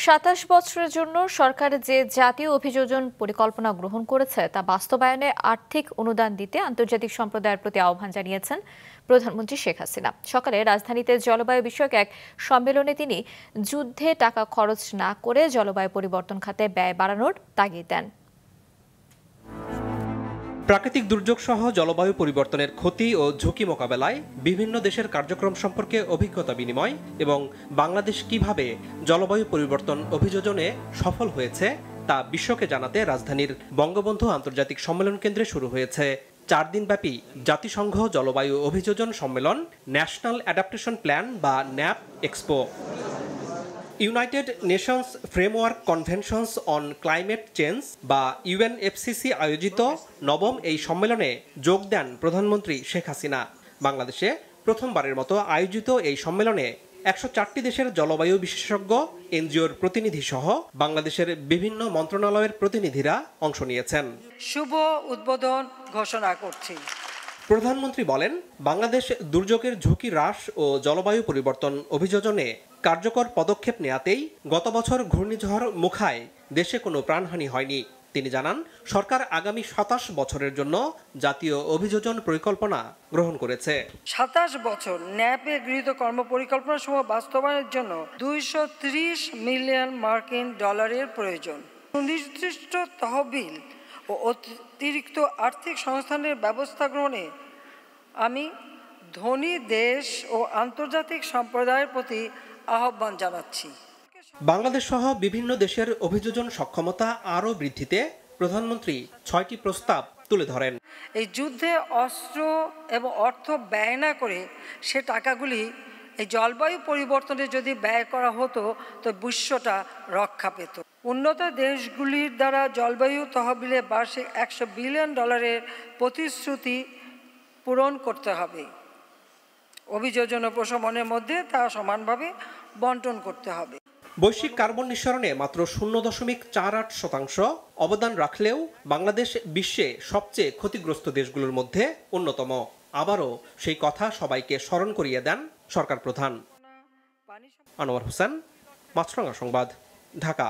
২৭ বছরের জন্য সরকার যে জাতীয় অভিযোজন পরিকল্পনা গ্রহণ করেছে তা বাস্তবায়নে আর্থিক অনুদান দিতে আন্তর্জাতিক সম্প্রদায়ের প্রতি আহ্বান জানিয়েছেন প্রধানমন্ত্রী শেখ হাসিনা। সকালে রাজধানীতে জলবায়ু বিষয়ক এক সম্মেলনে তিনি যুদ্ধে টাকা খরচ না করে জলবায়ু পরিবর্তন খাতে ব্যয় বাড়ানোর তাগিদ দেন। প্রাকৃতিক দুর্যোগ সহ জলবায়ু পরিবর্তনের ক্ষতি ও ঝুঁকি মোকাবেলায় বিভিন্ন দেশের কার্যক্রম সম্পর্কে অভিজ্ঞতা বিনিময় এবং বাংলাদেশ কিভাবে জলবায়ু পরিবর্তন অভিযোজনে সফল হয়েছে তা বিশ্বকে জানাতে রাজধানীর বঙ্গবন্ধু আন্তর্জাতিক সম্মেলন কেন্দ্রে শুরু হয়েছে 4 দিনব্যাপী জাতিসংঘ জলবায়ু অভিযোজন সম্মেলন, ন্যাশনাল অ্যাডাপ্টেশন প্ল্যান বা nap expo. United Nations framework conventions on climate change বা ইউএনএফসিসি আয়োজিত নবম এই সম্মেলনে যোগ দেন প্রধানমন্ত্রী শেখ হাসিনা। বাংলাদেশে প্রথমবারের মতো আয়োজিত এই সম্মেলনে 104টি দেশের জলবায়ু বিশেষজ্ঞ, এনজিওর প্রতিনিধি সহ বাংলাদেশের বিভিন্ন মন্ত্রণালয়ের প্রতিনিধিরা অংশ নিয়েছেন। শুভ উদ্বোধন ঘোষণা করছি। প্রধানমন্ত্রী বলেন, বাংলাদেশ দুর্যোগের ঝুঁকি হ্রাস ও জলবায়ু পরিবর্তন অভিযোজনে কার্যকর পদক্ষেপ নেয়াতেই গত বছর ঘূর্ণিঝড় মুখায় দেশে কোনো প্রাণহানি হয়নি। তিনি জানান, সরকার আগামী 27 বছরের জন্য জাতীয় অভিযোজন পরিকল্পনা গ্রহণ করেছে। 27 বছর ন্যাপে গৃহীত কর্মপরিকল্পনা সমূহ বাস্তবায়নের জন্য 230 মিলিয়ন মার্কিন ডলারের প্রয়োজন। সুনির্দিষ্ট তহবিল ও অতিরিক্ত আর্থিক সংস্থানের ব্যবস্থা গ্রহণে আমি ধনী দেশ ও আন্তর্জাতিক সম্প্রদায়ের প্রতি আহ্বান জানাচ্ছি। বাংলাদেশ সহ বিভিন্ন দেশের অভিযোজন সক্ষমতা আরও বৃদ্ধিতে প্রধানমন্ত্রী 6টি প্রস্তাব তুলে ধরেন। এই যুদ্ধে অস্ত্র এবং অর্থ ব্যয় না করে সে টাকাগুলি এই জলবায়ু পরিবর্তনে যদি ব্যয় করা হতো তো বিশ্বটা রক্ষা পেত। উন্নত দেশগুলির দ্বারা জলবায়ু তহবিলে বার্ষিক 100 বিলিয়ন ডলারের প্রতিশ্রুতি পূরণ করতে হবে। অভিযোজন ও প্রশমনের মধ্যে তা সমানভাবে বন্টন করতে হবে। বৈশ্বিক কার্বন নিঃসরণে মাত্র 0.48% অবদান রাখলেও বাংলাদেশ বিশ্বে সবচেয়ে ক্ষতিগ্রস্ত দেশগুলোর মধ্যে অন্যতম। আবারও সেই কথা সবাইকে স্মরণ করিয়ে দেন সরকার প্রধান। আনোয়ার হোসেন, মাছরাঙা সংবাদ, ঢাকা।